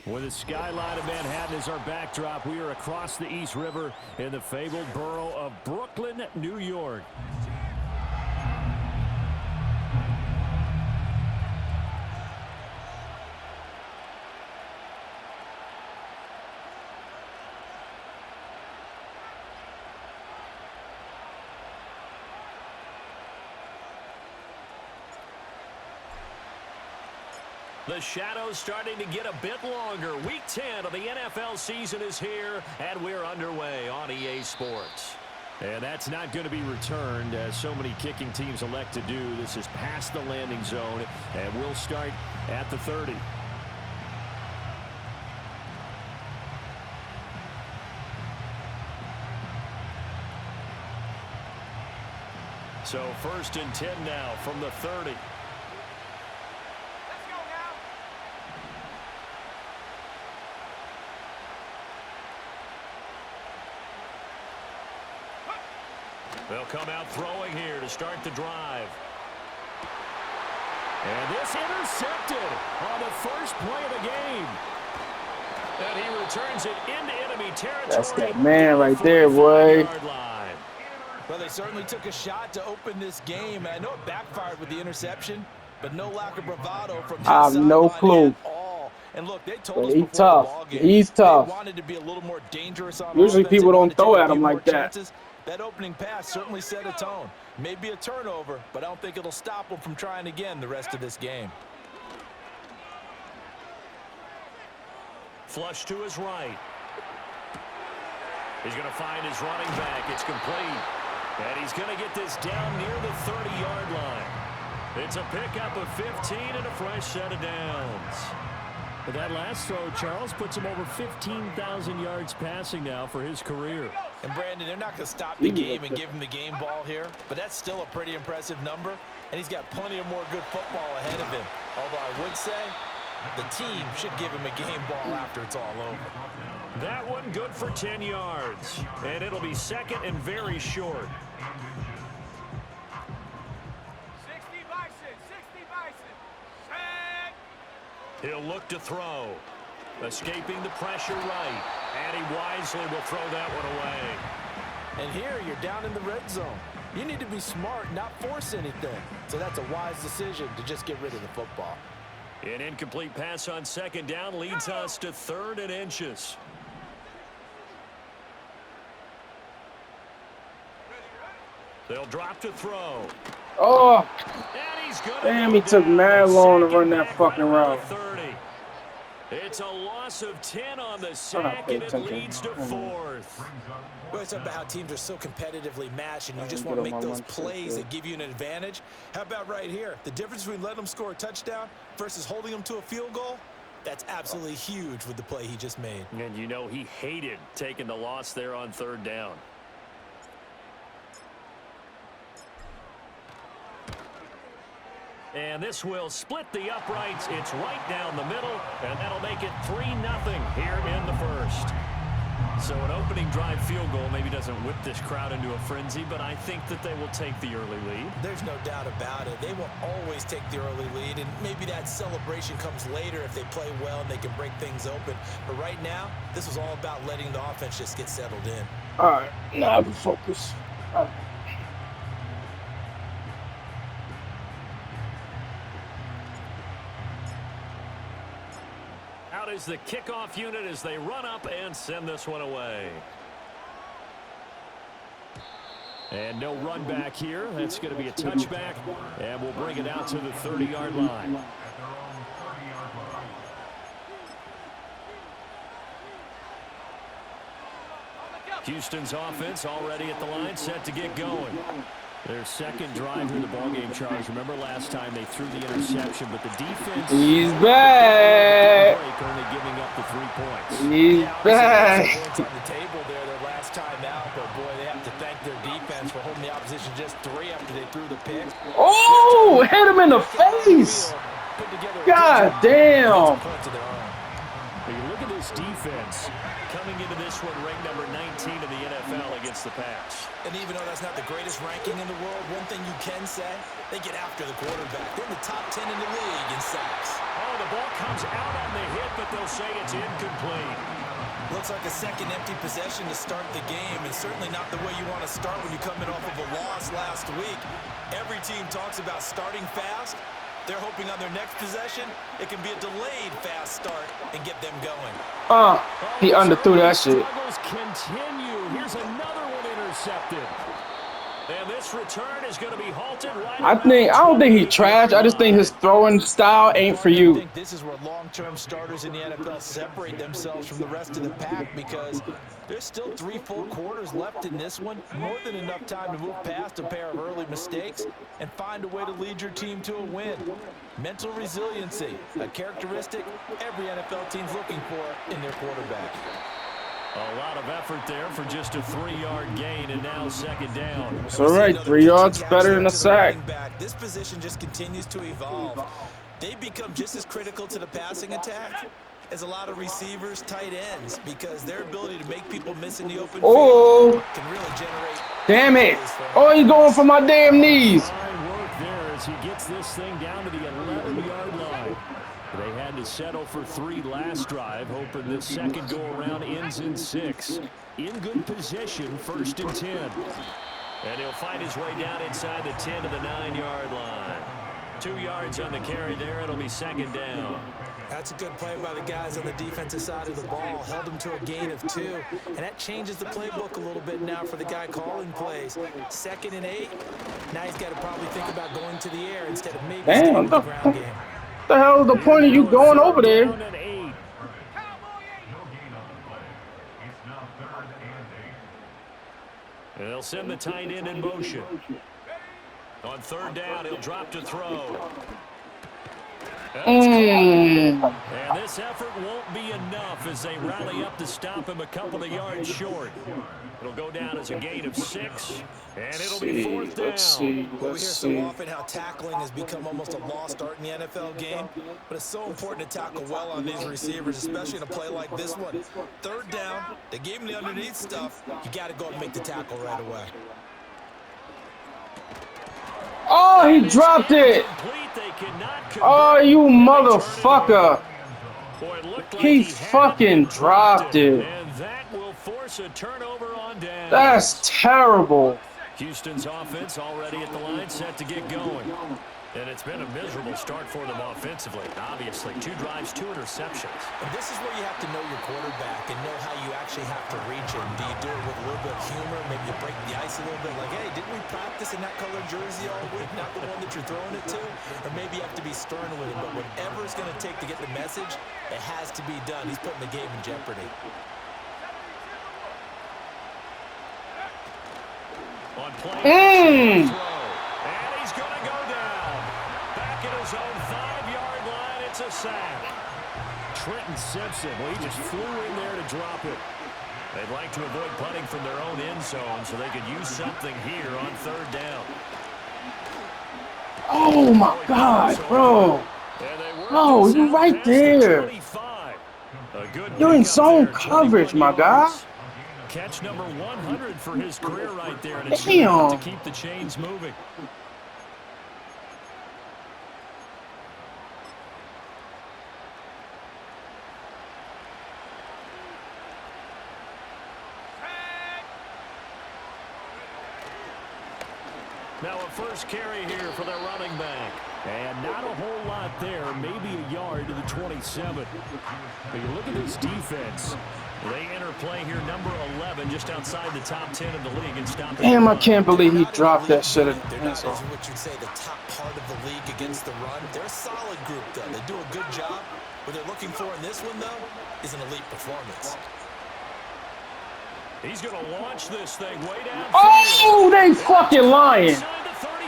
With the skyline of Manhattan as our backdrop, we are across the East River in the fabled borough of Brooklyn, New York. The shadow's starting to get a bit longer. Week 10 of the NFL season is here, and we're underway on EA Sports. And that's not going to be returned, as so many kicking teams elect to do. This is past the landing zone, and we'll start at the 30. So 1st and 10 now from the 30. They'll come out throwing here to start the drive. And this intercepted on the first play of the game. And he returns it into enemy territory. That's that man right there, boy. Well, they certainly took a shot to open this game. I know it backfired with the interception, but no lack of bravado from I have no clue. And look, they told us he's before tough. the ball game, He's tough. they wanted to be a little more dangerous on Usually offense. people don't throw at him like that. Chances. That opening pass certainly set a tone. Maybe a turnover, but I don't think it'll stop him from trying again the rest of this game. Flush to his right. He's going to find his running back. It's complete. And he's going to get this down near the 30-yard line. It's a pickup of 15 and a fresh set of downs. But that last throw, Charles, puts him over 15,000 yards passing now for his career. And, Brandon, they're not going to stop the game and give him the game ball here, but that's still a pretty impressive number, and he's got plenty of more good football ahead of him. Although I would say the team should give him a game ball after it's all over. That one good for 10 yards, and it'll be second and very short. 60 Bison. He'll look to throw. Escaping the pressure right. And he wisely will throw that one away. And here you're down in the red zone. You need to be smart, not force anything. So that's a wise decision to just get rid of the football. An incomplete pass on second down leads us to 3rd and inches. They'll drop to throw. Oh, damn, he took mad long to run that fucking route. It's a loss of 10 on the sack, and it leads to 4th. Well, it's about how teams are so competitively matched, and you just want to make those plays that give you an advantage. How about right here? The difference between letting them score a touchdown versus holding them to a field goal, that's absolutely huge with the play he just made. And you know he hated taking the loss there on 3rd down. And this will split the uprights. It's right down the middle, and that'll make it 3-0 here in the first. So an opening drive field goal maybe doesn't whip this crowd into a frenzy, but I think that they will take the early lead. There's no doubt about it. They will always take the early lead, and maybe that celebration comes later if they play well and they can break things open. But right now, this is all about letting the offense just get settled in. All right, now I can focus. All right. Out is the kickoff unit as they run up and send this one away. And no run back here. That's going to be a touchback, and we'll bring it out to the 30-yard line. Houston's offense already at the line, set to get going. Their second drive in the ballgame, Charles. Remember last time they threw the interception, but the defense... He's back! Only giving up the 3 points. He's back! Points on the table there their last time out, but boy, they have to thank their defense for holding the opposition just 3 after they threw the pick. Oh, hit him in the face! God damn! You look at this defense coming into this one ranked number 19 in the NFL against the pass. And even though that's not the greatest ranking in the world, one thing you can say, they get after the quarterback. They're in the top 10 in the league in sacks. Oh, the ball comes out on the hit, but they'll say it's incomplete. Looks like a second empty possession to start the game, and certainly not the way you want to start when you're coming off of a loss last week. Every team talks about starting fast. They're hoping on their next possession, it can be a delayed fast start and get them going. He underthrew that shit. Struggles continue. Here's another one intercepted. And this return is going to be halted right. I don't think he trash. I just think his throwing style ain't for I you. think this is where long-term starters in the NFL separate themselves from the rest of the pack, because there's still 3 full quarters left in this one. More than enough time to move past a pair of early mistakes and find a way to lead your team to a win. Mental resiliency, a characteristic every NFL team's looking for in their quarterback. A lot of effort there for just a 3-yard gain, and now second down. It's all right. 3 yards better than a sack. This position just continues to evolve. They become just as critical to the passing attack as a lot of receivers, tight ends, because their ability to make people miss in the open field can really generate. Damn it. Oh, he's going for my damn knees. Fine work there as he gets this thing down to the 11-yard line. They had to settle for 3 last drive, hoping this second go-around ends in 6. In good position, 1st and 10. And he'll find his way down inside the 10 to the 9-yard line. 2 yards on the carry there. It'll be second down. That's a good play by the guys on the defensive side of the ball. Held him to a gain of 2. And that changes the playbook a little bit now for the guy calling plays. 2nd and 8. Now he's got to probably think about going to the air instead of maybe sticking with the ground game. What the hell is the point of you going over there? They'll send the tight end in motion. On 3rd down, he'll drop to throw. And this effort won't be enough as they rally up to stop him a couple of yards short. It'll go down as a gain of 6, and it'll be 4th down. We hear so often how tackling has become almost a lost art in the NFL game, but it's so important to tackle well on these receivers, especially in a play like this one. 3rd down, they gave him the underneath stuff. You got to go and make the tackle right away. Oh, he dropped it. Oh, you motherfucker. He fucking dropped it. And that will force a turnover on down. That's terrible. Houston's offense already at the line, set to get going. And it's been a miserable start for them offensively. Obviously, 2 drives, 2 interceptions. And this is where you have to know your quarterback and know how you actually have to reach him. Do you do it with a little bit of humor? Maybe you break the ice a little bit, like, hey, didn't we practice in that colored jersey all week? Not the one that you're throwing it to? Or maybe you have to be stern with him. But whatever it's going to take to get the message, it has to be done. He's putting the game in jeopardy. On play, and he's going to go down. Back at his own 5-yard line, it's a sack. Trenton Simpson, well, he just flew in there to drop it. They'd like to avoid punting from their own end zone so they could use something here on 3rd down. Oh, my God, bro. Oh, you're right there. You're in zone coverage, my guy. Catch number 100 for his career right there, and it's Damn. to keep the chains moving. Now a first carry here for their running back. And not a whole lot there, maybe a yard to the 27. But you look at this defense. They enter play here, number 11, just outside the top 10 of the league and stopping. Damn, I can't believe he dropped that shit. They're not what you'd say the top part of the league against the run. They're a solid group, though. They do a good job. What they're looking for in this one, though, is an elite performance. He's going to launch this thing way down. Oh, they fucking lying.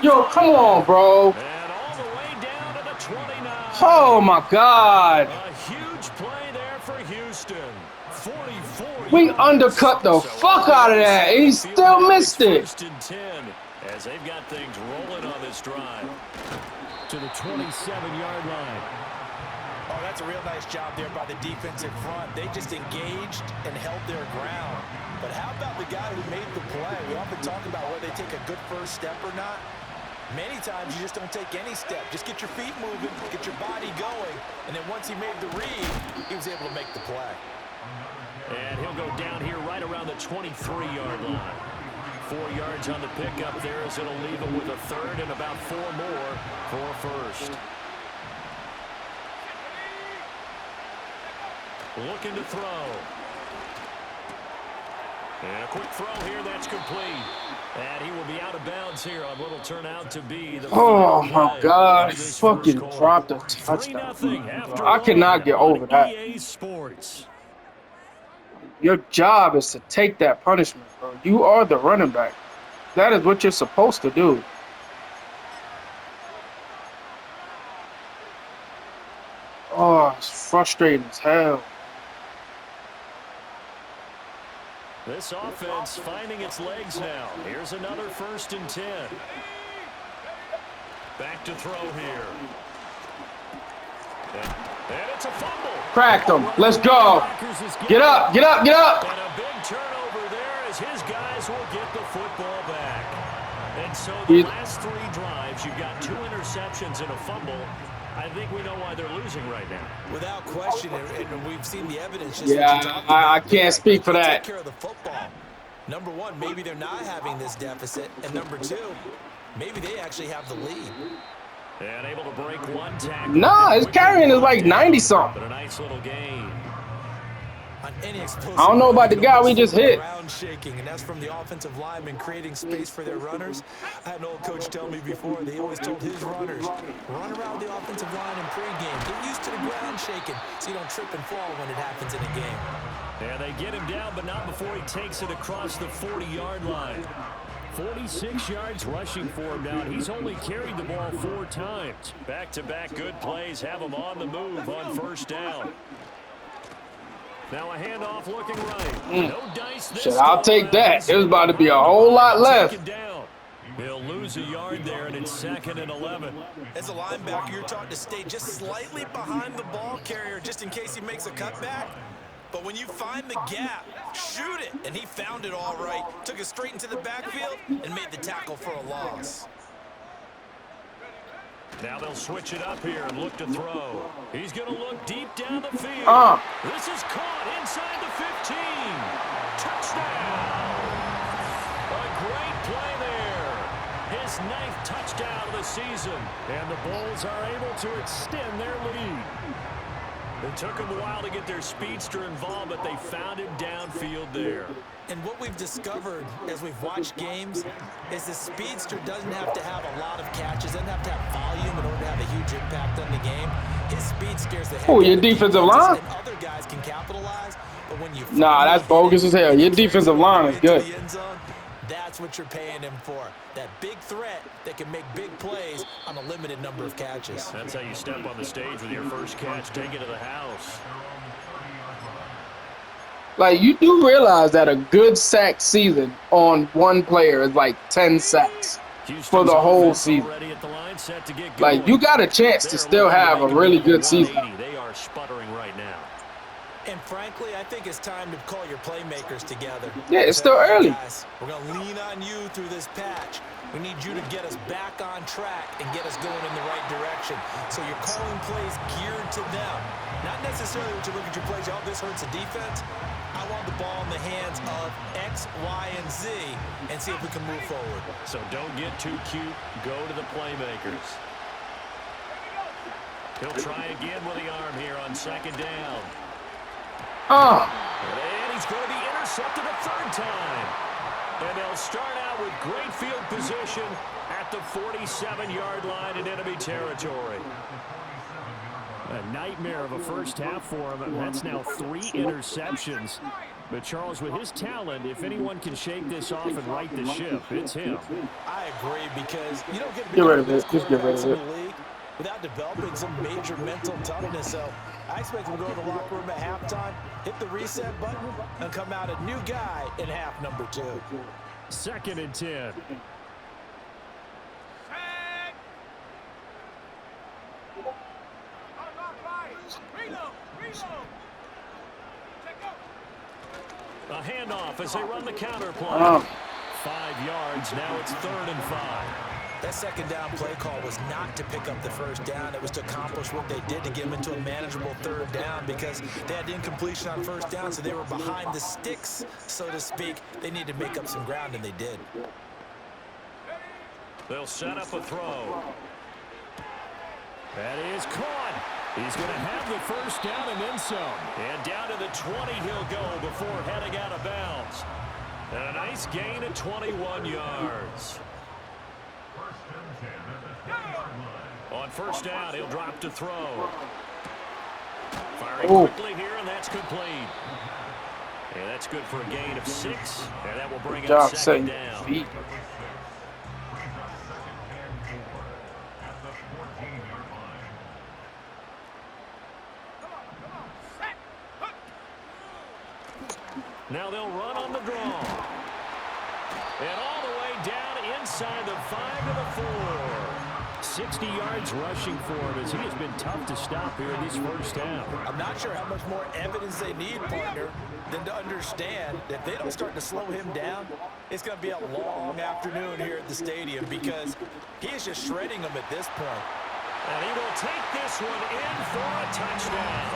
Yo, come on, bro. And all the way down to the 29. Oh, my God. A huge play there for Houston. 44. We undercut the fuck out of that, and he still missed it. 1st and 10 as they've got things rolling on this drive. To the 27-yard line. Oh, that's a real nice job there by the defensive front. They just engaged and held their ground. But how about the guy who made the play? We often talk about whether they take a good first step or not. Many times you just don't take any step. Just get your feet moving, get your body going, and then once he made the read, he was able to make the play. And he'll go down here right around the 23-yard line. 4 yards on the pickup there as it'll leave him with a third and about 4 more for first. Looking to throw. And a quick throw here, that's complete. And he will be out of bounds here on what will turn out to be the my God, fucking dropped a touchdown. I cannot get over that. EA Sports. Your job is to take that punishment, bro. You are the running back. That is what you're supposed to do. Oh, it's frustrating as hell. This offense finding its legs now. Here's another 1st and 10. Back to throw here. And it's a fumble. Cracked him. Let's go. Get up, get up, get up. And a big turnover there as his guys will get the football back. And so the last 3 drives, you've got 2 interceptions and a fumble. I think we know why they're losing right now. Without question, and we've seen the evidence. I can't speak for that. Take care of the football. Number one, maybe they're not having this deficit. And number 2, maybe they actually have the lead. And able to break 1 tackle. Nah, his carrying is like 90-something. But a nice little gain. I don't know about the guy we just hit. Ground shaking, and that's from the offensive linemen creating space for their runners. I had an old coach tell me before, they always told his runners, run around the offensive line in pregame. Get used to the ground shaking so you don't trip and fall when it happens in a game. And they get him down, but not before he takes it across the 40-yard line. 46 yards rushing for him now. He's only carried the ball 4 times. Back-to-back good plays have him on the move on 1st down. Now a handoff looking right. No dice this Shit, I'll take that. It was about to be a whole lot left. He'll lose a yard there, and it's 2nd and 11. As a linebacker, you're taught to stay just slightly behind the ball carrier just in case he makes a cutback. But when you find the gap, shoot it. And he found it all right. Took it straight into the backfield and made the tackle for a loss. Now they'll switch it up here and look to throw. He's going to look deep down the field. This is caught inside the 15. Touchdown. A great play there. His 9th touchdown of the season. And the Bulls are able to extend their lead. It took them a while to get their speedster involved, but they found him downfield there. And what we've discovered as we've watched games is the speedster doesn't have to have a lot of catches, doesn't have to have volume in order to have a huge impact on the game. His speed scares the heck out of your defensive line? And other guys can capitalize, but when you that's bogus as hell. Your defensive line is good. That's what you're paying him for. That big threat that can make big plays on a limited number of catches. That's how you step on the stage with your first catch, take it to the house. Like, you do realize that a good sack season on one player is like 10 sacks for the whole season. Like, you got a chance to still have a really good season. They are sputtering right now. And frankly, I think it's time to call your playmakers together. Yeah, it's still early. Guys, we're going to lean on you through this patch. We need you to get us back on track and get us going in the right direction. So you're calling plays geared to them. Not necessarily when you look at your plays, oh, this hurts the defense. I want the ball in the hands of X, Y, and Z and see if we can move forward. So don't get too cute. Go to the playmakers. He'll try again with the arm here on 2nd down. And he's going to be intercepted a 3rd time. And they'll start out with great field position at the 47-yard line in enemy territory. A nightmare of a first half for him, and that's now 3 interceptions. But Charles, with his talent, if anyone can shake this off and right the ship, it's him. I agree, because you don't get rid of it. Just get rid of it. Without developing some major mental toughness. So I expect him to go to the locker room at halftime, hit the reset button, and come out a new guy in half number 2. 2nd and 10. A handoff as they run the counter play. 5 yards. Now it's 3rd and 5. That second down play call was not to pick up the first down. It was to accomplish what they did to get them into a manageable third down because they had incompletion on first down, so they were behind the sticks, so to speak. They needed to make up some ground, and they did. They'll set up a throw. That is caught. He's going to have the first down and then some. And down to the 20 he'll go before heading out of bounds. And a nice gain of 21 yards. On first down, he'll drop to throw. Firing quickly here, and that's complete. And that's good for a gain of 6. And that will bring up second down. Feet. Now they'll run on the draw. And all the way down inside the 5 to the 4. 60 yards rushing for him as he has been tough to stop here in this first half. I'm not sure how much more evidence they need, partner, than to understand that if they don't start to slow him down, it's going to be a long afternoon here at the stadium because he is just shredding them at this point. And he will take this one in for a touchdown.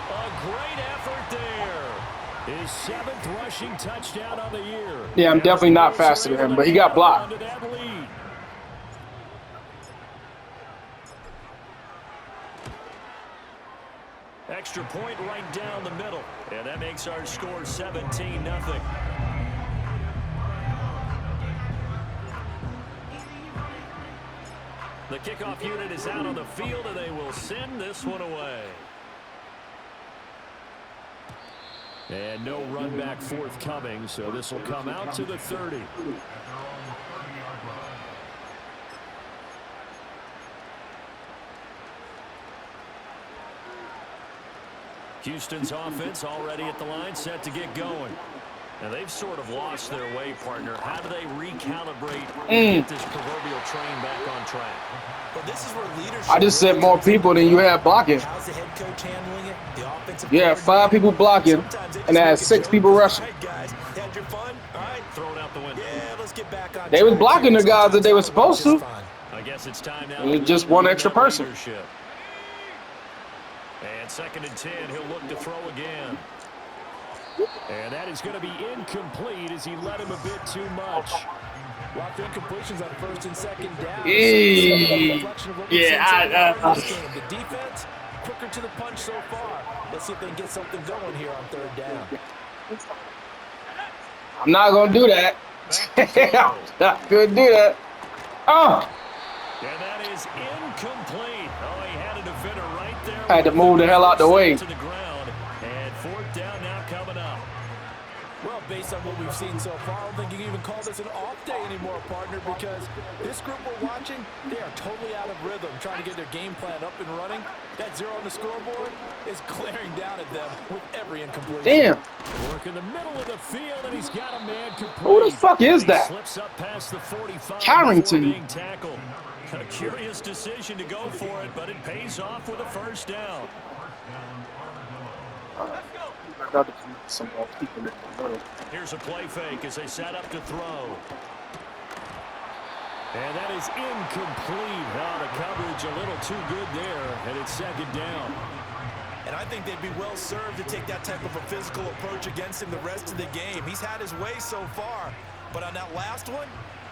A great effort there. His 7th rushing touchdown on the year. Yeah, I'm definitely not faster than him, but he got blocked. Extra point right down the middle. And that makes our score 17-0. The kickoff unit is out on the field, and they will send this one away. And no run back forthcoming, so this will come out to the 30. Houston's offense already at the line, set to get going. Now they've sort of lost their way, partner. How do they recalibrate and get this proverbial train back on track? But this is where leadership. I just said more people than you have blocking. How's the head coach handling it? The offensive. You have 5 people blocking, and I had 6 people rushing. All right, guys, had your fun. All right, throw it out the window. Yeah, let's get back on. They was blocking the guys that they were supposed to. I guess it's time now. And just one extra person. Leadership. And 2nd and 10, he'll look to throw again. And that is going to be incomplete as he led him a bit too much. Lots of incompletions on 1st and 2nd down. Yeah, The defense, quicker to the punch so far. Let's see if they can get something going here on 3rd down. I'm not going to do that. I'm not going to do that. Oh! And that is incomplete. Oh, he had a defender right there. I had to move the hell out the way. To the ground. And 4th down now coming up. Well, based on what we've seen so far, I don't think you can even call this an off day anymore, partner, because this group we're watching, they are totally out of rhythm, trying to get their game plan up and running. That 0 on the scoreboard is glaring down at them with every incompletion. Damn. Work in the middle of the field, and he's got a man complete. Who the fuck is that? Slips up past the 45 Carrington. being tackled. A curious decision to go for it, but it pays off with a first down. Here's a play fake as they set up to throw. And that is incomplete. Oh, the coverage a little too good there, and it's 2nd down. And I think they'd be well served to take that type of a physical approach against him the rest of the game. He's had his way so far, but on that last one,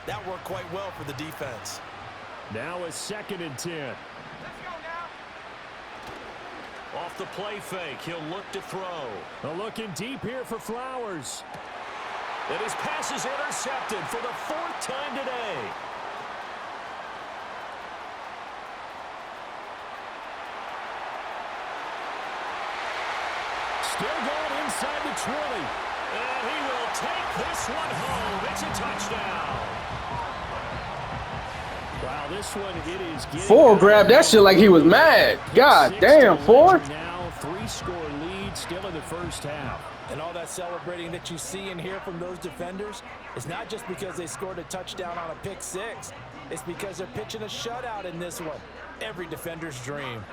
that worked quite well for the defense. Now a 2nd and 10. Let's go now. Off the play fake, he'll look to throw. Looking deep here for Flowers. And his pass is intercepted for the 4th time today. Still going inside the 20. And he will take this one home. It's a touchdown. Wow, this one, it is getting 4 grabbed that shit like he was mad. God damn, 4? Now 3-score lead still in the first half. And all that celebrating that you see and hear from those defenders is not just because they scored a touchdown on a pick 6. It's because they're pitching a shutout in this one. Every defender's dream.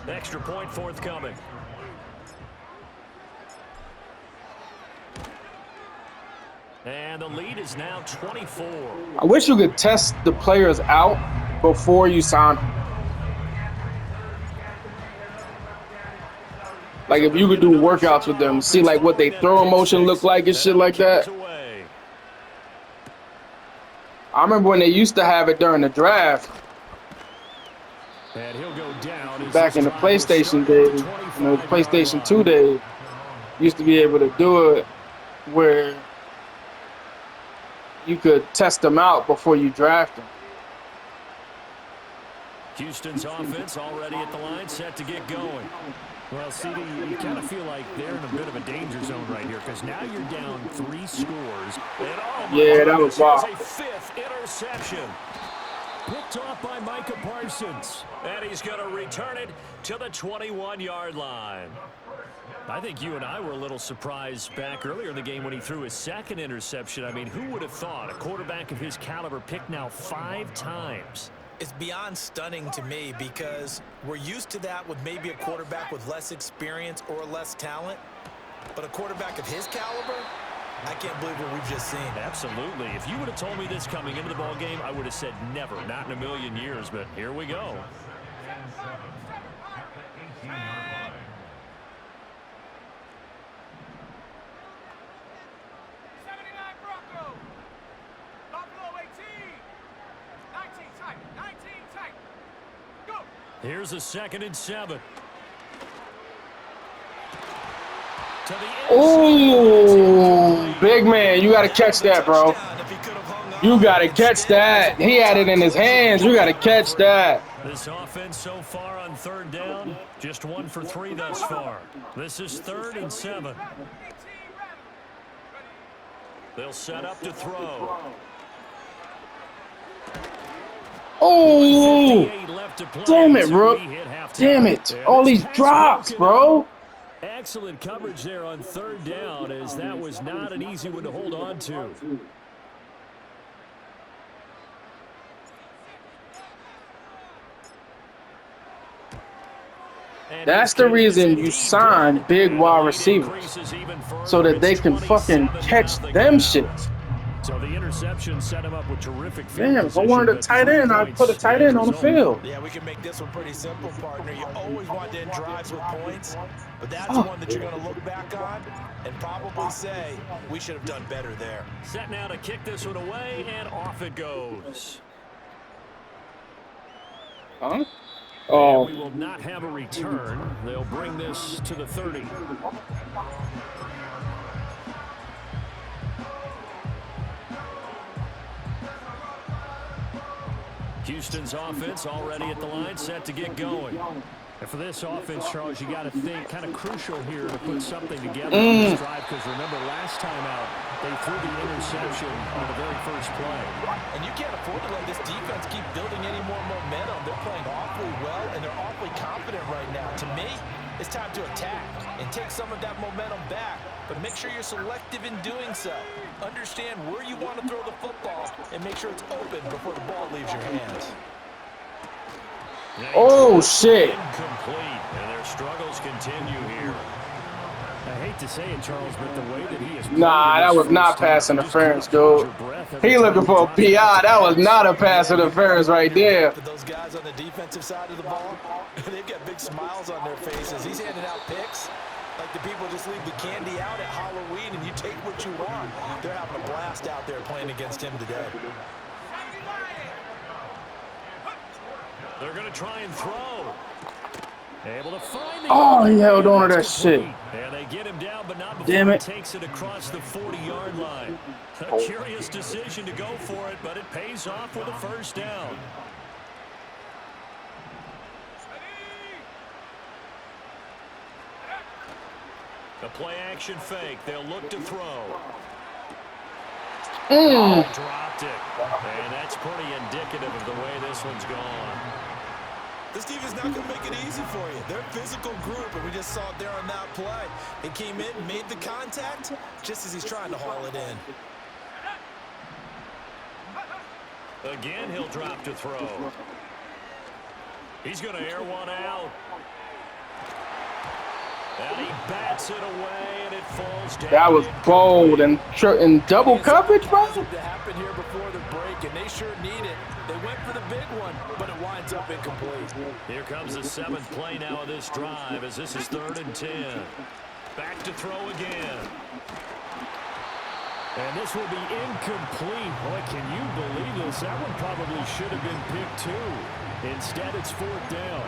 Extra point forthcoming. And the lead is now 24. I wish you could test the players out before you sign them. Like if you could do workouts with them, see like what they throw motion look like and shit like that. I remember when they used to have it during the draft. And he'll go down back in the PlayStation days, the PlayStation 2 days, used to be able to do it where you could test them out before you draft them. Houston's offense already at the line, set to get going. Well, CD, you kind of feel like they're in a bit of a danger zone right here because now you're down 3 scores. And yeah, that was wild. A 5th interception. Picked off by Micah Parsons. And he's going to return it to the 21-yard line. I think you and I were a little surprised back earlier in the game when he threw his 2nd interception. I mean, who would have thought a quarterback of his caliber picked now 5 times? It's beyond stunning to me because we're used to that with maybe a quarterback with less experience or less talent. But a quarterback of his caliber, I can't believe what we've just seen. Absolutely. If you would have told me this coming into the ball game, I would have said never, not in a million years. But here we go. Here's a 2nd and 7. Oh, big man, you got to catch that, bro. You got to catch that. He had it in his hands. You got to catch that. This offense so far on 3rd down, just 1 for 3 thus far. This is 3rd and 7. They'll set up to throw. Oh, damn it, bro. Damn it. All these drops, bro. Excellent coverage there on 3rd down, as that was not an easy one to hold on to. That's the reason you sign big wide receivers, so that they can fucking catch them shit. So the interception set him up with terrific. Damn, if I wanted a tight end, I'd put a tight end on the field. Yeah, we can make this one pretty simple, partner. You always want to end drives with points, but that's one that you're going to look back on and probably say, we should have done better there. Set now to kick this one away, and off it goes. Huh? Oh. We will not have a return. They'll bring this to the 30. Houston's offense already at the line, set to get going. And for this offense, Charles, you got to think kind of crucial here to put something together on this drive, because remember last time out, they threw the interception on the very first play. And you can't afford to let this defense keep building any more momentum. They're playing awfully well, and they're awfully confident right now. To me, it's time to attack and take some of that momentum back. But make sure you're selective in doing so. Understand where you want to throw the football and make sure it's open before the ball leaves your hands. Oh, shit. Incomplete, and their struggles continue here. I hate to say it, Charles, but the way that he is... Nah, that was not pass interference, dude. He looking for a PI. That was not a pass interference right there. Those guys on the defensive side of the ball, they've got big smiles on their faces. He's handing out picks like the people just leave the candy out at Halloween and you take what you want. They're having a blast out there playing against him today. They're going to try and throw. Able to find the... Oh, he held on to that shit. And they get him down, but not Damn before it. he takes it across the 40-yard line. A curious decision to go for it, but it pays off with a first down. The play-action fake. They'll look to throw. Oh, dropped it. And that's pretty indicative of the way this one's gone. This defense not going to make it easy for you. They're a physical group, and we just saw it there on that play. He came in, made the contact, just as he's trying to haul it in. Again, he'll drop to throw. He's going to air one out. And he bats it away, and it falls down. That was bold and double coverage, bro. To happen here before the break, and they sure need it. They went for the big one, but it winds up incomplete. Here comes the 7th play now of this drive, as this is 3rd and 10. Back to throw again. And this will be incomplete. Boy, can you believe this? That one probably should have been picked too. Instead, it's 4th down.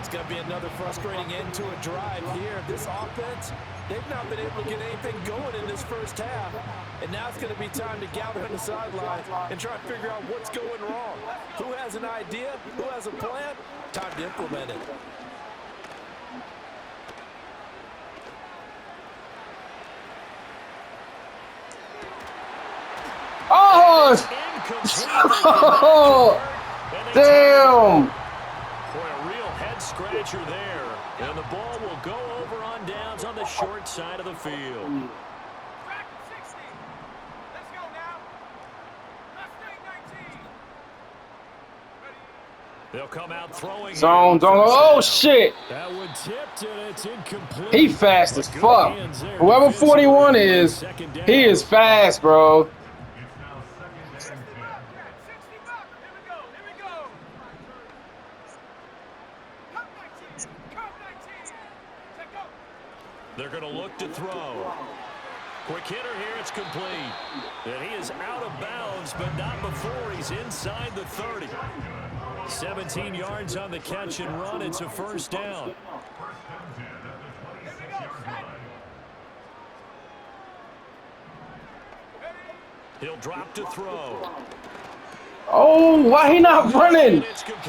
It's going to be another frustrating end to a drive here. This offense, they've not been able to get anything going in this first half. And now it's going to be time to gather on the sidelines and try to figure out what's going wrong. Who has an idea? Who has a plan? Time to implement it. Oh! Damn! Boy, a real head-scratcher there. And the ball will go over on downs on the short side of the field. Back 60. Let's go now. Let's take 19. They'll come out throwing. Zone. Oh, shit. That one tipped and it's incomplete. He fast as fuck. Whoever 41 is, he is fast, bro. 60 back. Here we go. Here we go. Come 19. Come 19. Take go. They're going to look to throw. Quick hitter here. It's complete. And he is out of bounds, but not before he's inside the 30. 17 yards on the catch and run. It's a 1st down. Here we go. Set. He'll drop to throw. Oh, why he not running?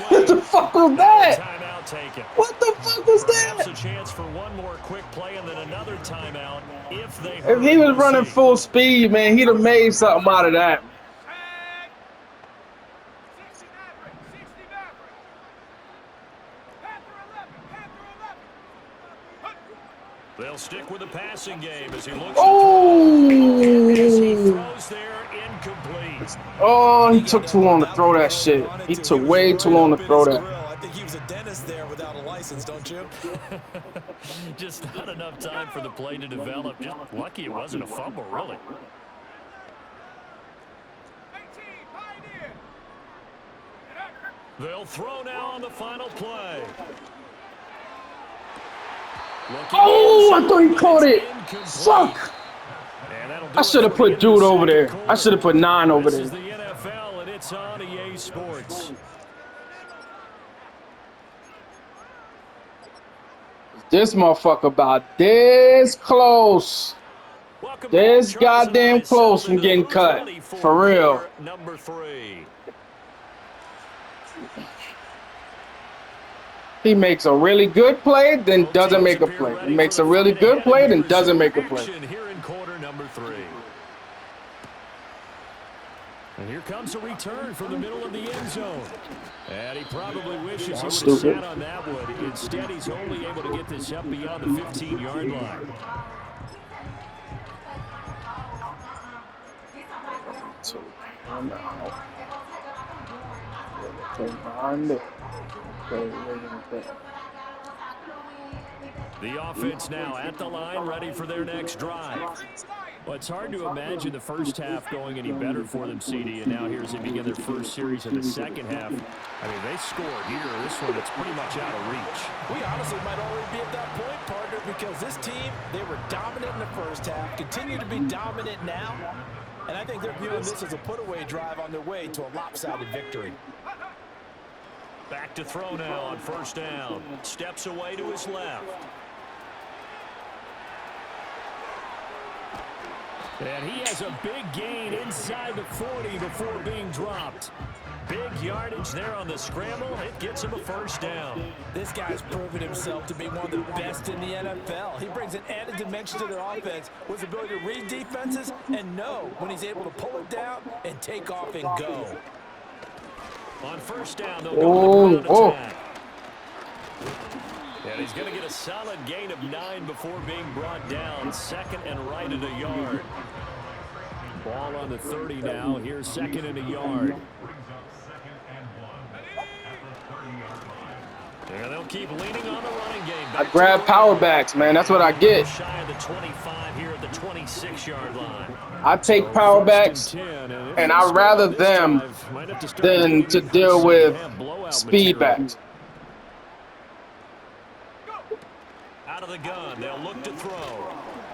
What the fuck was that? Timeout taken. What the fuck was Perhaps that? a chance for one more quick play and then another timeout if they. If he was running full speed, man, he'd have made something out of that. 60 Maverick. 60 Maverick. Panther 11. Panther 11. They'll stick with the passing game as he looks. Oh! As he throws there, incomplete. Oh, he took too long to throw that shit. He took way too long to throw that. I think he was a dentist there without a license, don't you? Just not enough time for the play to develop. Just lucky it wasn't a fumble, really. 18 Pioneer. They'll throw now on the final play. Oh, I thought he caught it. Fuck. I should have put dude over there. I should have put 9 over This is there. the NFL, and it's on EA Sports. This motherfucker about this close. This goddamn close from getting cut. For real. Number 3. He makes a really good play, then doesn't make a play. He makes a really good play, then doesn't make a play. Here in quarter number 3. And here comes a return from the middle of the end zone. And he probably wishes he would have sat on that one. Instead, he's only able to get this up beyond the 15-yard line. The offense now at the line, ready for their next drive. Well, it's hard to imagine the first half going any better for them, CD, and now here as they begin their first series of the second half. I mean, they scored here. This one, it's pretty much out of reach. We honestly might already be at that point, partner, because this team, they were dominant in the first half, continue to be dominant now, and I think they're viewing this as a put-away drive on their way to a lopsided victory. Back to throw now on 1st down. Steps away to his left. And he has a big gain inside the 40 before being dropped. Big yardage there on the scramble. It gets him a 1st down. This guy's proven himself to be one of the best in the NFL. He brings an added dimension to their offense with his ability to read defenses and know when he's able to pull it down and take off and go. On 1st down, they'll go to the ground attack. And he's going to get a solid gain of 9 before being brought down. 2nd and right at a yard. Ball on the 30 now. Here's 2nd and a yard. And they'll keep leaning on the running game. I grab power backs, man. That's what I get. Shy of the 25 here at the 26-yard line. I take power backs, and I'd rather them than to deal with speed backs. Out of the gun, they'll look to throw.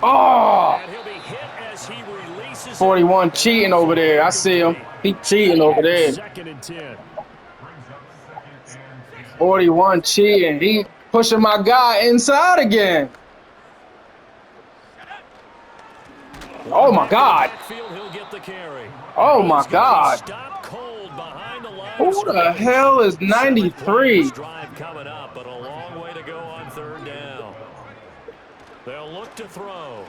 Oh! And he'll be hit as he releases 41 cheating over there. I see him. He cheating over there. 2nd and 10. 41 cheating. He pushing my guy inside again. Oh my God. Oh my God. Who the hell is 93? Drive coming up, but a long way to go on 3rd down. They'll look to throw.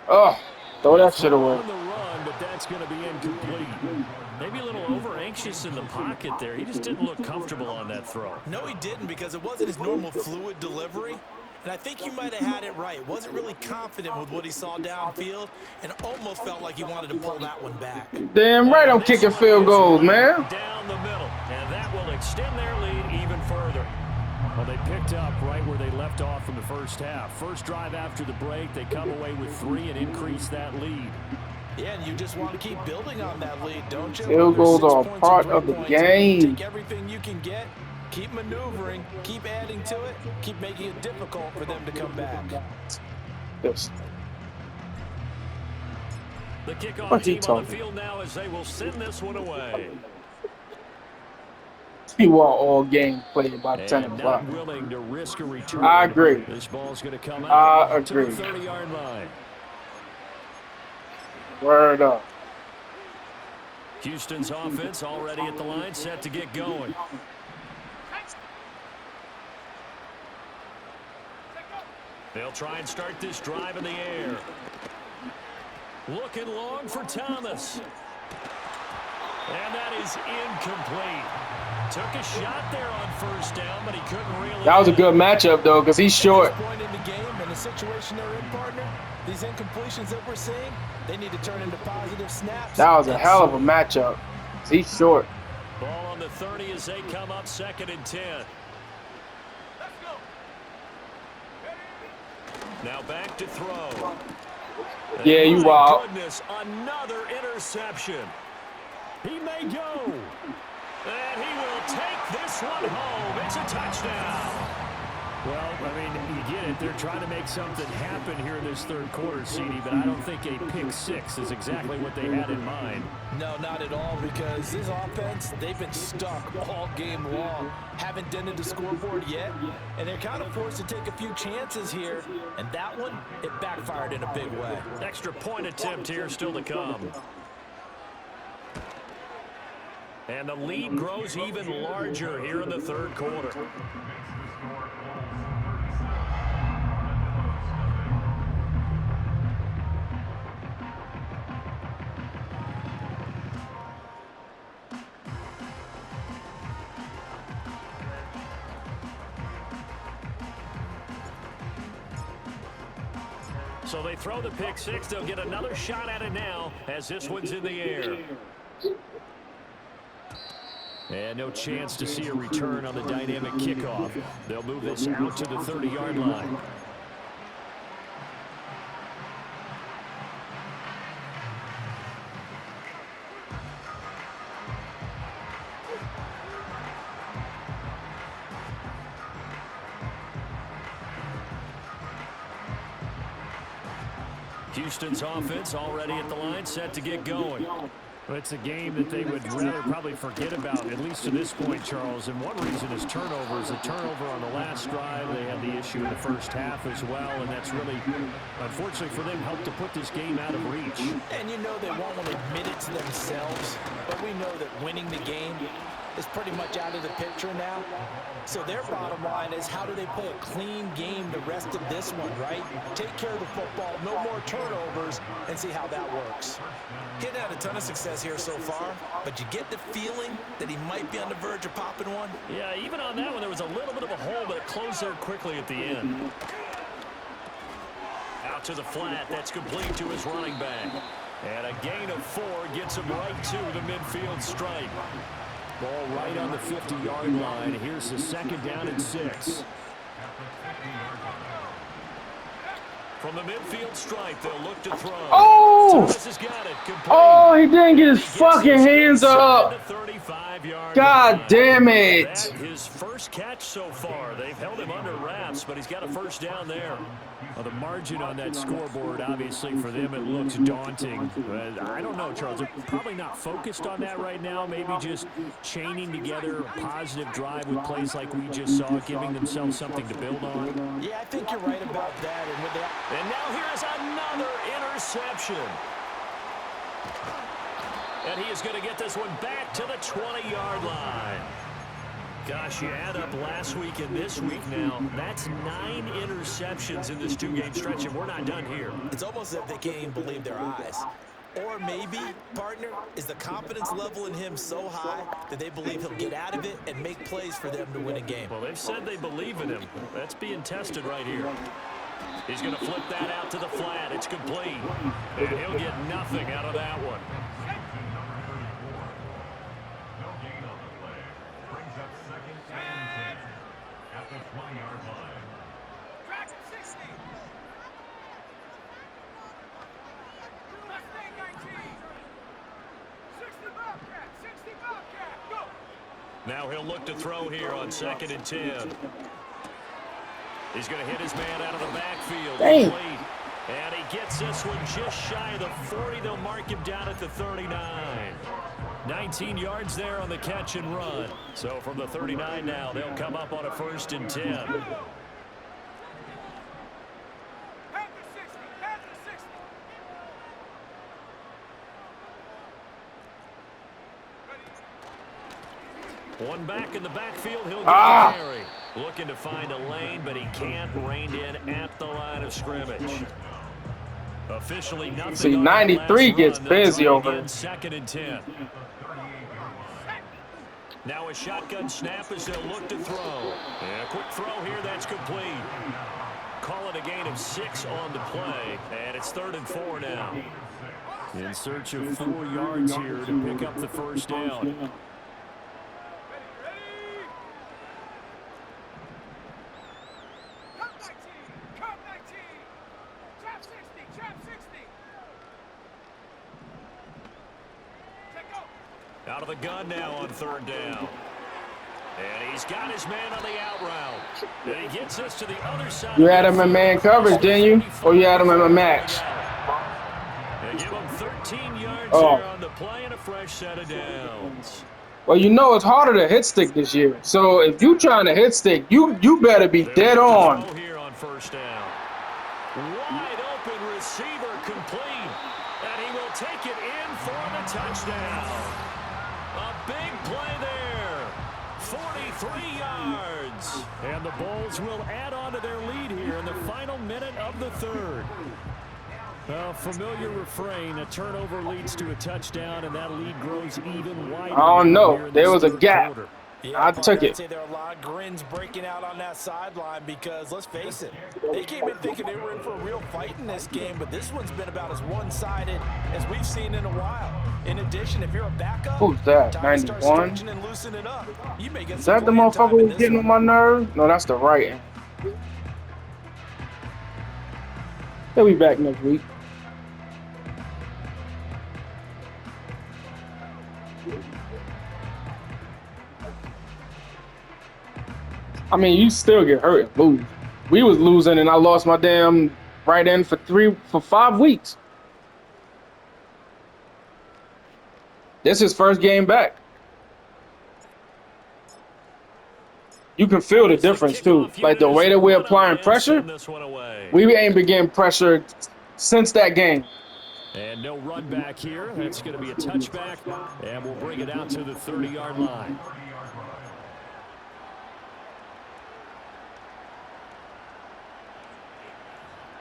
Oh, throw that shit away. On the run, but that's going to be incomplete. Maybe a little over-anxious in the pocket there. He just didn't look comfortable on that throw. No, he didn't, because it wasn't his normal fluid delivery. And I think you might have had it right. Wasn't really confident with what he saw downfield and almost felt like he wanted to pull that one back. Damn right I'm kicking field goals, man. Down the middle, and that will extend their lead even further. Well, they picked up right where they left off in the first half. First drive after the break, they come away with 3 and increase that lead. Yeah, and you just want to keep building on that lead, don't you? Field goals are part of the game. Take everything you can get. Keep maneuvering, keep adding to it, keep making it difficult for them to come back. Yes. The kickoff team on the field now as they will send this one away. He want all game played by 10 o'clock. Willing to risk a return. I agree. This ball's going to come out I agree. to the 30-yard line. Word up. Houston's offense already at the line, set to get going. They'll try and start this drive in the air. Looking long for Thomas. And that is incomplete. Took a shot there on 1st down, but he couldn't really. That was a good matchup, though, because he's short. At this point in the game and the situation they're in, partner, these incompletions that we're seeing, they need to turn into positive snaps. That was a hell of a matchup. He's short. Ball on the 30 as they come up 2nd and 10. Now back to throw. Yeah, you wild. Goodness, another interception. He may go. And he will take this one home. It's a touchdown. Well, I mean, you get it. They're trying to make something happen here in this 3rd quarter, CD, but I don't think a pick 6 is exactly what they had in mind. No, not at all, because this offense, they've been stuck all game long. Haven't dented the scoreboard yet, and they're kind of forced to take a few chances here, and that one, it backfired in a big way. Extra point attempt here still to come. And the lead grows even larger here in the 3rd quarter. So they throw the pick 6. They'll get another shot at it now as this one's in the air. And no chance to see a return on the dynamic kickoff. They'll move this out to the 30-yard line. Houston's offense already at the line, set to get going. Well, it's a game that they would rather probably forget about, at least to this point, Charles. And one reason is turnovers. A turnover on the last drive. They had the issue in the first half as well, and that's really, unfortunately for them, helped to put this game out of reach. And you know they won't admit it to themselves, but we know that winning the game is pretty much out of the picture now. So their bottom line is, how do they play a clean game the rest of this one, right? Take care of the football, no more turnovers, and see how that works. He hasn't had a ton of success here so far, but you get the feeling that he might be on the verge of popping one. Yeah, even on that one, there was a little bit of a hole, but it closed there quickly at the end. Out to the flat, that's complete to his running back. And a gain of 4 gets him right to the midfield stripe. Ball right on the 50-yard line. Here's the 2nd down and 6. From the midfield stripe, they'll look to throw. Oh! Thomas has got it. Complete. Oh, he didn't get his fucking hands up. God damn it. That's his first catch so far. They've held him under wraps, but he's got a first down there. Well, the margin on that scoreboard, obviously, for them, it looks daunting. I don't know, Charles. They're probably not focused on that right now. Maybe just chaining together a positive drive with plays like we just saw, giving themselves something to build on. Yeah, I think you're right about that. And now here's another interception. And he is going to get this one back to the 20-yard line. Gosh, you add up last week and this week now, that's 9 interceptions in this 2-game stretch, and we're not done here. It's almost as if they can't even believe their eyes. Or maybe, partner, is the confidence level in him so high that they believe he'll get out of it and make plays for them to win a game. Well, they've said they believe in him. That's being tested right here. He's going to flip that out to the flat. It's complete. And he'll get nothing out of that one. Now he'll look to throw here on 2nd and 10. He's going to hit his man out of the backfield. Dang. And he gets this one just shy of the 40. They'll mark him down at the 39. 19 yards there on the catch and run. So from the 39 now, they'll come up on a 1st and 10. One back in the backfield, he'll get the carry. Looking to find a lane, but he can't rein in at the line of scrimmage. Officially nothing. See, 93 gets busy over it. 2nd and 10. Now a shotgun snap as they'll look to throw. And a quick throw here, that's complete. Call it a gain of 6 on the play, and it's 3rd and 4 now. In search of 4 yards here to pick up the first down. Out of the gun now on 3rd down. And he's got his man on the out route. And he gets us to the other side. You had him in man coverage, didn't you? Or you had him in a match? They give him 13 yards there on the play and a fresh set of downs. Well, you know it's harder to hit stick this year. So if you're trying to hit stick, you better be dead on. Here on 1st down. Wide open receiver complete. And he will take it in for the touchdown. A big play there. 43 yards. And the Bulls will add on to their lead here in the final minute of the 3rd. Well, familiar refrain, a turnover leads to a touchdown, and that lead grows even wider. I don't know. There was a gap. Yeah, I took it. I'd say there are a lot of grins breaking out on that sideline because, let's face it, they came in thinking they were in for a real fight in this game, but this one's been about as one-sided as we've seen in a while. In addition, if you're a backup, who's that? 91? and loosen it up. You may get Is that the motherfucker who's getting on my nerves? No, that's the right end. He'll be back next week. I mean, you still get hurt and lose. We was losing, and I lost my damn right end for 5 weeks. This is his first game back. You can feel the difference too. Like the way that we're applying pressure, we ain't been getting pressure since that game. And no run back here. That's going to be a touchback, and we'll bring it out to the 30-yard line.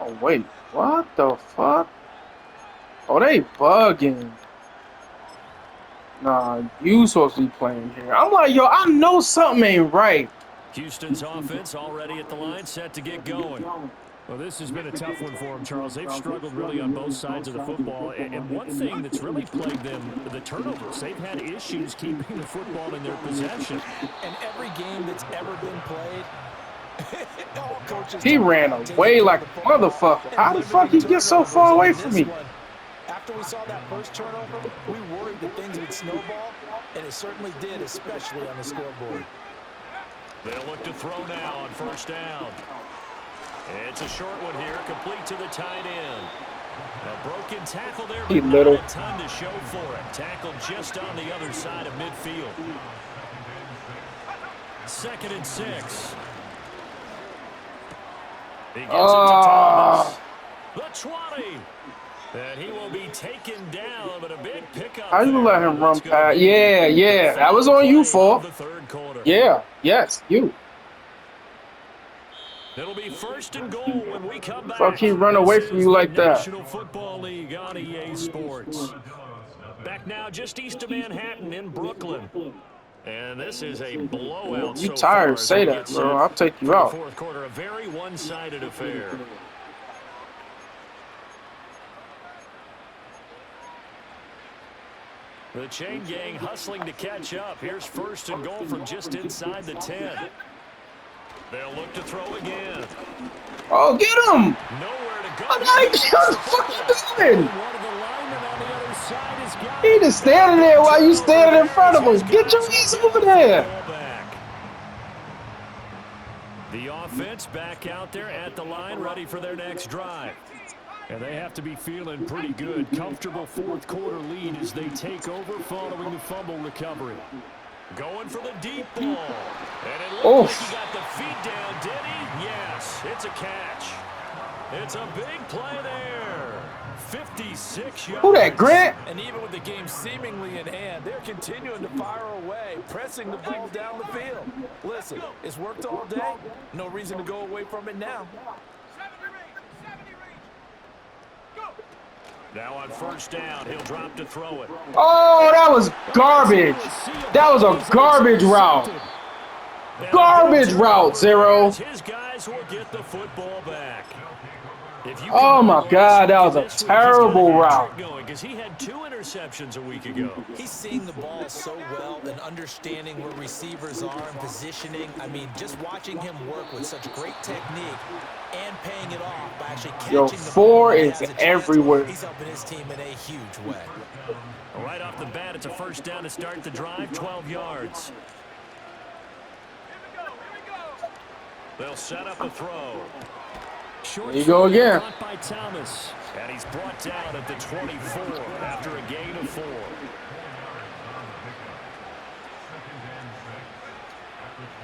Oh, wait. What the fuck? Oh, they bugging. Nah, you supposed to be playing here. I'm like, yo, I know something ain't right. Houston's offense already at the line, set to get going. Well, this has been a tough one for them, Charles. They've struggled really on both sides of the football. And one thing that's really plagued them, the turnovers. They've had issues keeping the football in their possession. And every game that's ever been played, all coaches he ran away like a motherfucker. How the fuck he get so far away from me? After we saw that first turnover, we worried that things would snowball, and it certainly did, especially on the scoreboard. They'll look to throw now on first down. It's a short one here, complete to the tight end. A broken tackle there, but not a ton to show for it. Tackled just on the other side of midfield. 2nd and 6. He gets it to Thomas. The 20. And he will be taken down, but a big pickup. How you let him run past? Yeah. That was on you, for. Yeah, yes, you. It'll be 1st and goal when we come back. Fuck, he run away from you like that. National Football League on EA Sports. Back now just east of Manhattan in Brooklyn. And this is a blowout. You tired, say that, bro. I'll take you out. 4th quarter, a very one-sided affair. The chain gang hustling to catch up. Here's 1st and goal from just inside the 10. They'll look to throw again. Oh, get him! Nowhere to go. I'm like, what the fuck you doing? He just standing there while you standing in front of him. Get your ass over there. The offense back out there at the line, ready for their next drive. And they have to be feeling pretty good. Comfortable 4th quarter lead as they take over following the fumble recovery. Going for the deep ball. And it looks like he got the feet down, did he? Yes, it's a catch. It's a big play there. 56 yards. Who that, Grant? And even with the game seemingly in hand, they're continuing to fire away, pressing the ball down the field. Listen, it's worked all day. No reason to go away from it now. 70 range. Go. Now on first down, he'll drop to throw it. Oh, that was garbage. That was a garbage route. Garbage route, Zero. His guys will get the football back. Oh my God, that was a terrible route. Because he had 2 interceptions a week ago. He's seeing the ball so well and understanding where receivers are and positioning. I mean, just watching him work with such great technique and paying it off by actually catching the ball. 4 is everywhere. He's helping his team in a huge way. Right off the bat, it's a first down to start the drive, 12 yards. Here we go. They'll set up a throw. There you go again. By Thomas, and he's brought down at the 24 after a gain of 4.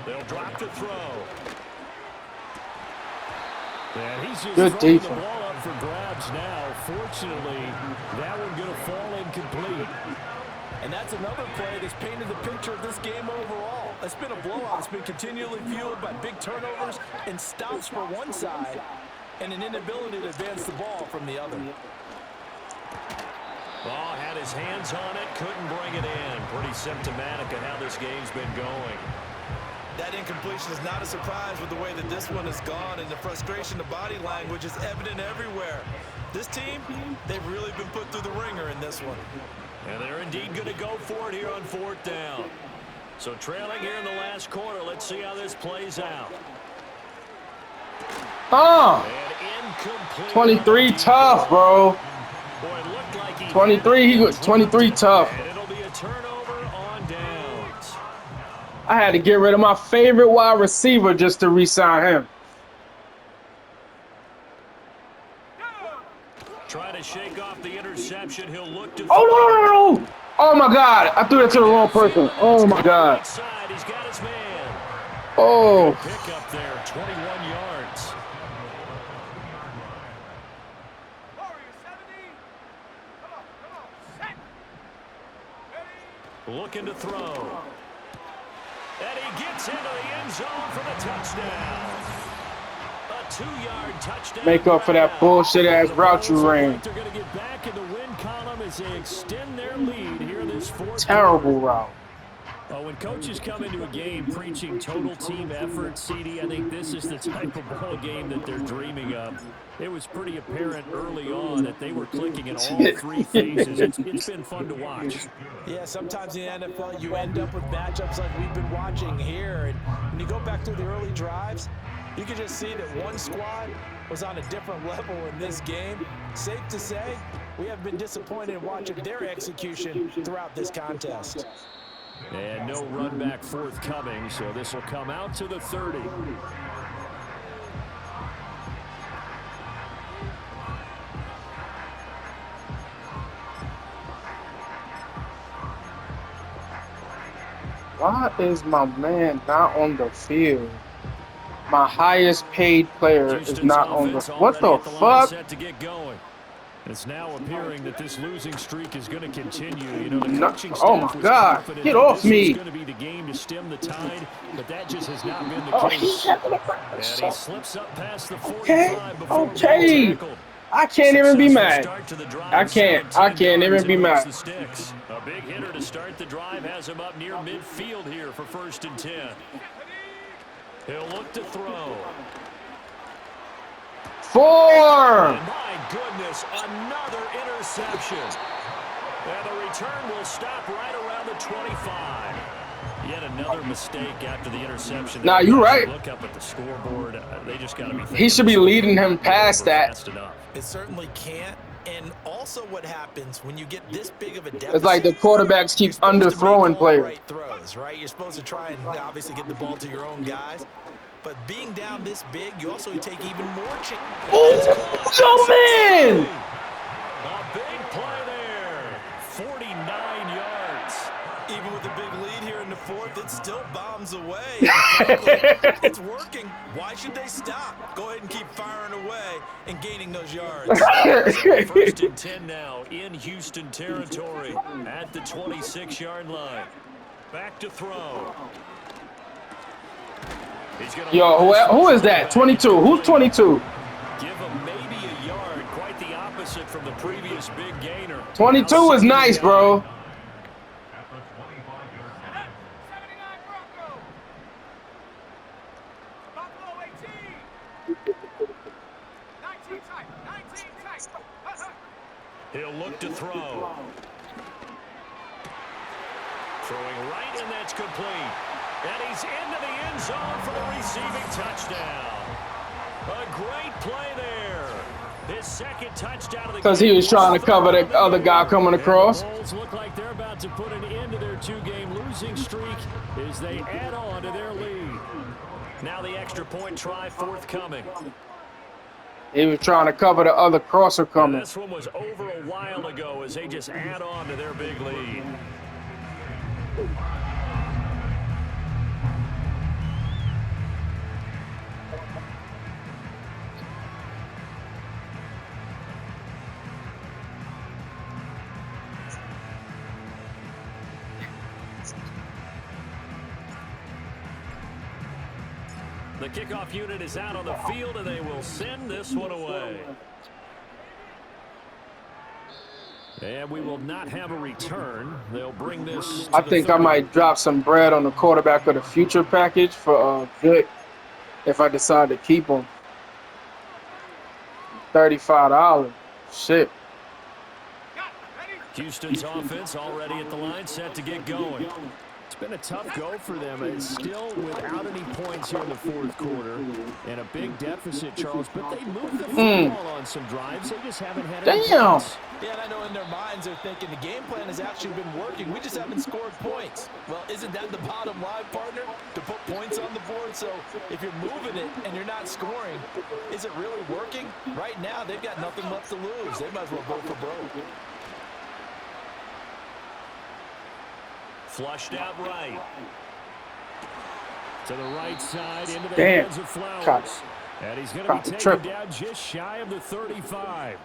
They'll drop to throw. And he's just good throwing defense. The ball up for grabs now. Fortunately, that one going to fall incomplete. And that's another play that's painted the picture of this game overall. It's been a blowout. It's been continually fueled by big turnovers and stops for one side and an inability to advance the ball from the other. Ball had his hands on it, couldn't bring it in. Pretty symptomatic of how this game's been going. That incompletion is not a surprise with the way that this one has gone, and the frustration, the body language is evident everywhere. This team, they've really been put through the ringer in this one. And they're indeed going to go for it here on 4th down. So trailing here in the last quarter, let's see how this plays out. 23 tough, bro. Boy, it looked like he 23 tough. And it'll be a turnover on downs. I had to get rid of my favorite wide receiver just to re-sign him. Try to shake off the interception. He'll look to no. Oh my God, I threw that to the wrong person. Oh my God. He's got his man. Oh. Pick up there, 21 yards. Warriors 70. Come on. Set. Ready. Looking to throw. And he gets into the end zone for the touchdown. A 2-yard touchdown. Make up for that bullshit ass route you ran. They're going to get back in the win column as they extend their lead here this 4th Terrible route. When coaches come into a game preaching total team effort, CD, I think this is the type of ball game that they're dreaming of. It was pretty apparent early on that they were clicking in all three phases. It's been fun to watch. Yeah, sometimes in the NFL you end up with matchups like we've been watching here. And when you go back through the early drives, you can just see that one squad was on a different level in this game. Safe to say, we have been disappointed in watching their execution throughout this contest. And no run back forthcoming, so this will come out to the 30. Why is my man not on the field? My highest paid player is not on the field. What the fuck? It's now appearing that this losing streak is going to continue. You know, the coaching staff oh my God! Get off me! Going to be the game to stem the tide, but that just has not been the case. And he slips up past the 45 okay. I can't even be mad. I can't even be mad. A big hitter to start the drive has him up near midfield here for 1st and 10. He'll look to throw. 4. And my goodness, another interception. And the return will stop right around the 25. Yet another mistake after the interception. Nah, you're right. Look up at the scoreboard. They just got to be. He should be leading him past that. It certainly can't. And also what happens when you get this big of a deficit. It's like the quarterbacks keep underthrowing players. Right throws, right? You're supposed to try and obviously get the ball to your own guys. But being down this big, you also take even more chances. Oh, man! A big play there. 49 yards. Even with a big lead here in the 4th, it still bombs away. It's working. Why should they stop? Go ahead and keep firing away and gaining those yards. 1st and 10 now in Houston territory at the 26-yard line. Back to throw. Yo, who is that? 22. Who's 22? Give him maybe a yard. Quite the opposite from the previous big gainer. 22 is nice, bro. He'll look to throw. Throwing right, and that's complete. And he's into the end zone for the receiving touchdown. A great play there. His 2nd touchdown of the game. Because he was trying to cover the other guy coming across. The Bulls look like they're about to put an end to their 2-game losing streak as they add on to their lead. Now the extra point try forthcoming. He was trying to cover the other crosser coming. This one was over a while ago as they just add on to their big lead. The kickoff unit is out on the field, and they will send this one away. And we will not have a return. They'll bring this. I think I might drop some bread on the quarterback of the future package for Vic if I decide to keep him. $35. Shit. Houston's offense already at the line, set to get going. It's been a tough go for them. It's still without any points here in the 4th quarter and a big deficit, Charles. But they moved the football on some drives. They just haven't had any points. Yeah, and I know in their minds they're thinking the game plan has actually been working. We just haven't scored points. Well, isn't that the bottom line, partner? To put points on the board. So if you're moving it and you're not scoring, is it really working? Right now, they've got nothing left to lose. They might as well go for broke. Flushed out right. To the right side, into the hands of Flowers. And he's going to be taken down just shy of the 35.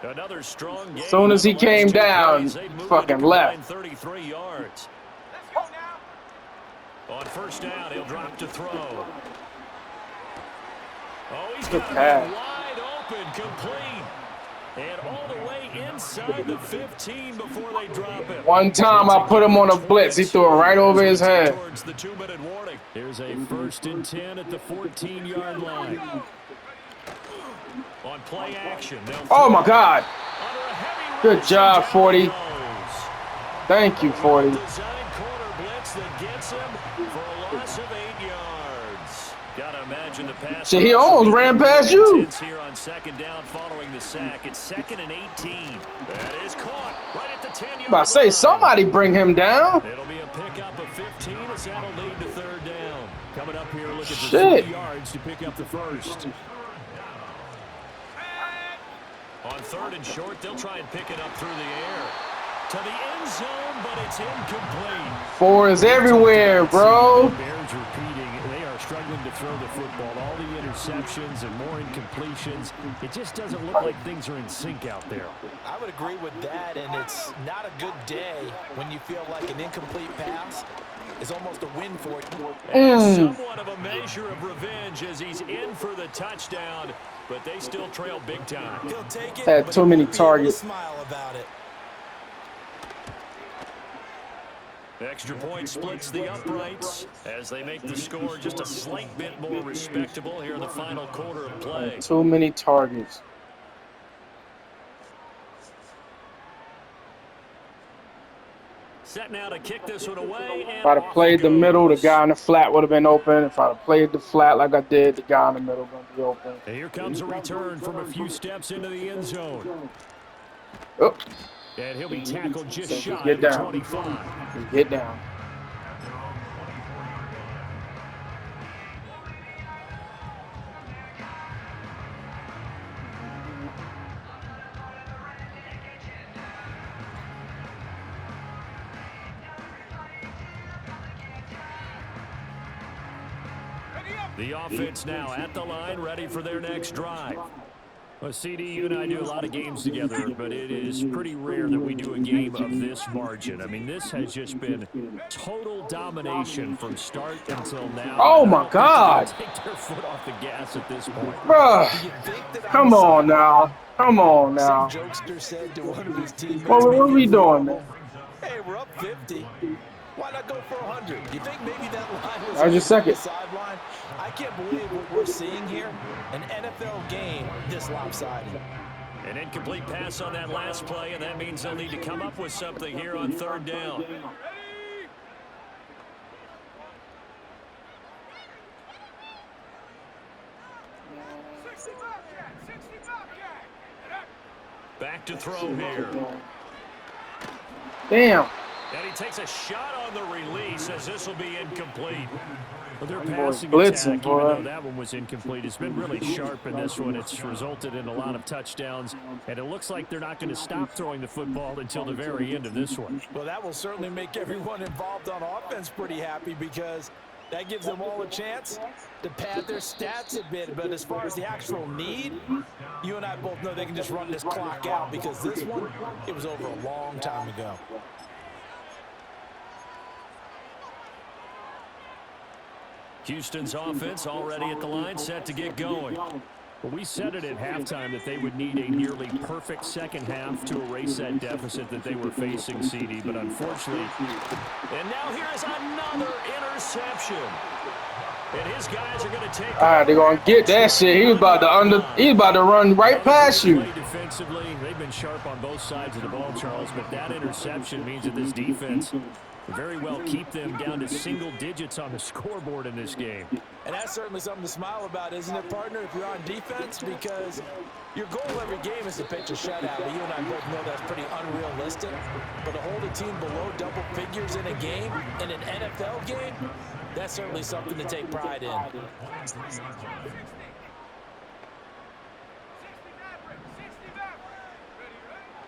Another strong game. As soon as he came down, fucking left. 33 yards. On 1st down, he'll drop to throw. Oh, he's got it wide open, complete. And all the way inside the 15 before they drop it. One time I put him on a blitz. He threw it right over his head. Towards the 2-minute warning. Here's a 1st and 10 at the 14-yard line. On play action. Oh, my God. Good job, 40. Thank you, 40. Design corner blitz that gets him for a loss of 8 yards. Gotta imagine the pass. Shit, he almost ran past you. Here on 2nd down following the sack. It's 2nd and 18. That is caught right at the 10-yard line. About to say, somebody bring him down. It'll be a pickup of 15 as that'll lead to 3rd down. Coming up here looking for Shit. 3 yards to pick up the 1st. On 3rd and short, they'll try and pick it up through the air. To the end zone, but it's incomplete. 4 is everywhere, bro. Bears repeating, they are struggling to throw the football. All the interceptions and more incompletions. It just doesn't look like things are in sync out there. I would agree with that, and it's not a good day when you feel like an incomplete pass is almost a win for you. Somewhat of a measure of revenge as he's in for the touchdown, but they still trail big time. He'll take it, Had too many targets. Smile about it. Extra point splits the uprights as they make the score just a slight bit more respectable here in the final quarter of play. Too many targets. Set now to kick this one away. If I'd have played the middle, the guy in the flat would have been open. If I'd have played the flat like I did, the guy in the middle would be open. And here comes a return from a few steps into the end zone. Oh. And he'll be tackled just shy Get of down. 25. Get down. The offense now at the line, ready for their next drive. Well, CD, you and I do a lot of games together, but it is pretty rare that we do a game of this margin. I mean, this has just been total domination from start until now. Oh, my God. Take their foot off the gas at this point. Bruh. Come on now. Come on now. Some jokester said to one of his teammates, What are we doing, man? hey, we're up 50. Why not go for 100? You think maybe that line was That was your second. sideline? I can't believe what we're seeing here. An NFL game this lopsided. An incomplete pass on that last play, and that means they'll need to come up with something here on 3rd down. Back to throw here. Damn. And he takes a shot on the release as this will be incomplete. But their Boy, passing blitzing, attack, boy. even though that one was incomplete, it's been really sharp in this one. It's resulted in a lot of touchdowns, and it looks like they're not going to stop throwing the football until the very end of this one. Well, that will certainly make everyone involved on offense pretty happy because that gives them all a chance to pad their stats a bit. But as far as the actual need, you and I both know they can just run this clock out because this one, it was over a long time ago. Houston's offense already at the line, set to get going. Well, we said it at halftime that they would need a nearly perfect second half to erase that deficit that they were facing, CD, but unfortunately. And now here is another interception. And his guys are going to take. All right, they're going to get that shit. He was about to run right past you. Defensively, they've been sharp on both sides of the ball, Charles, but that interception means that this defense very well keep them down to single digits on the scoreboard in this game. And that's certainly something to smile about, isn't it, partner, if you're on defense? Because your goal every game is to pitch a shutout, but you and I both know that's pretty unrealistic. But to hold a team below double figures in a game, in an NFL game, that's certainly something to take pride in.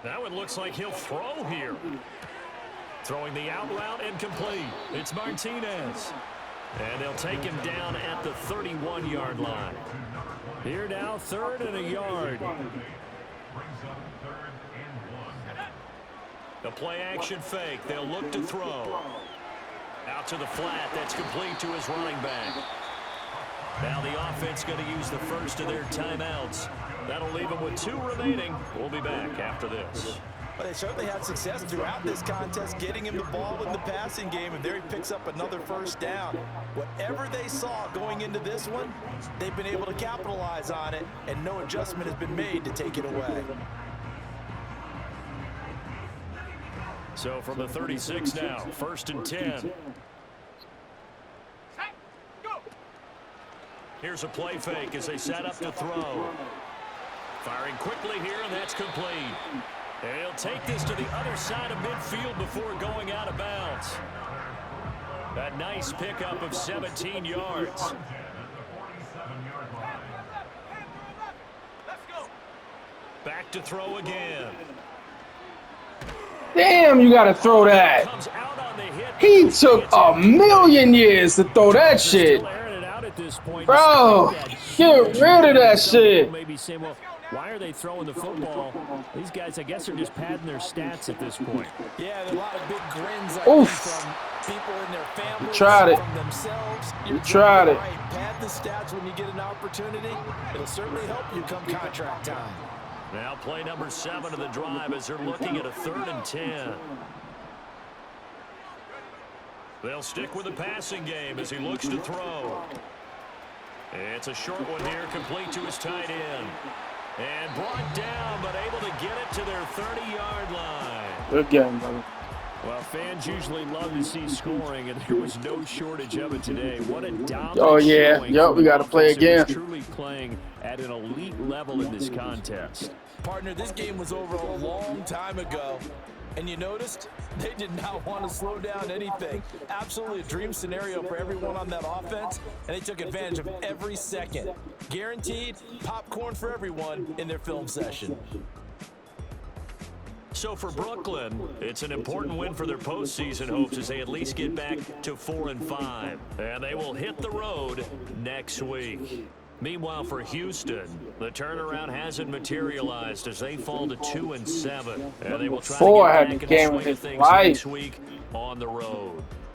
That one looks like he'll throw here. Throwing the out route incomplete. It's Martinez. And they'll take him down at the 31-yard line. Here now, 3rd and a yard. The play action fake. They'll look to throw. Out to the flat. That's complete to his running back. Now the offense going to use the first of their timeouts. That'll leave them with 2 remaining. We'll be back after this. Well, they certainly had success throughout this contest, getting him the ball in the passing game, and there he picks up another first down. Whatever they saw going into this one, they've been able to capitalize on it, and no adjustment has been made to take it away. So from the 36 now, 1st and 10. Here's a play fake as they set up to throw. Firing quickly here, and that's complete. He'll take this to the other side of midfield before going out of bounds. A nice pickup of 17 yards. Back to throw again. Damn, you got to throw that. He took a million years to throw that shit. Bro, get rid of that shit. Maybe say, well, why are they throwing the football? These guys, I guess, are just padding their stats at this point. Yeah, there are a lot of big grins from people in their families, from themselves. You tried it. Right. Pad the stats when you get an opportunity. It'll certainly help you come contract time. Now play number 7 of the drive as they're looking at a 3rd and 10. They'll stick with the passing game as he looks to throw. It's a short one here, complete to his tight end. And brought down, but able to get it to their 30-yard line. Good game, brother. Well, fans usually love to see scoring, and there was no shortage of it today. What a dominant showing. Yep, we got to play again. Truly playing at an elite level in this contest. Partner, this game was over a long time ago. And you noticed they did not want to slow down anything. Absolutely a dream scenario for everyone on that offense, and they took advantage of every second. Guaranteed popcorn for everyone in their film session. So for Brooklyn, it's an important win for their postseason hopes as they at least get back to 4-5. And they will hit the road next week. Meanwhile, for Houston, the turnaround hasn't materialized as they fall to 2-7. And they will try to get back in the swing of things next week on the road.